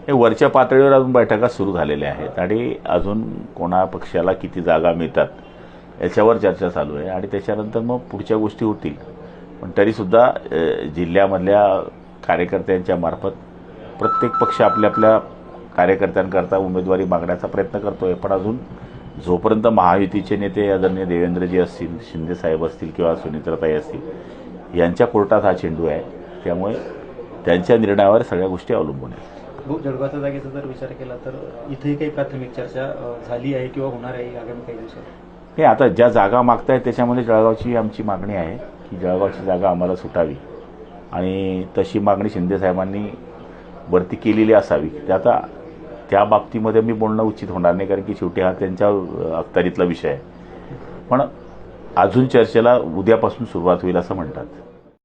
हे वरच्या पातळीवर अजून बैठका सुरू झालेल्या आहेत आणि अजून कोणा पक्षाला किती जागा मिळतात याच्यावर चर्चा चालू आहे आणि त्याच्यानंतर मग पुढच्या गोष्टी होतील. पण तरीसुद्धा जिल्ह्यामधल्या कार्यकर्त्यांच्या मार्फत प्रत्येक पक्ष आपल्या आपल्या कार्यकर्त्यांकरता उमेदवारी मागण्याचा प्रयत्न करतो आहे. पण अजून जोपर्यंत महायुतीचे नेते आदरणीय देवेंद्रजी असतील, शिंदेसाहेब असतील किंवा सुनित्राताई असतील यांच्या कोर्टात हा चेंडू आहे, त्यामुळे त्यांच्या निर्णयावर सगळ्या गोष्टी अवलंबून आहेत. जळगावच्या जागेचा जर विचार केला तर इथेही काही प्राथमिक चर्चा झाली आहे किंवा होणार आहे आगामी काही दिवसात? हे आता ज्या जागा मागतायत त्याच्यामध्ये जळगावची आमची मागणी आहे की जळगावची जागा आम्हाला सुटावी आणि तशी मागणी शिंदेसाहेबांनी वरती केलेली असावी. ते आता त्या बाबतीमध्ये मी बोलणं उचित होणार नाही, कारण की शेवटी हा त्यांच्या अखत्यारीतला विषय आहे. पण अजून चर्चेला उद्यापासून सुरुवात होईल असं म्हणतात.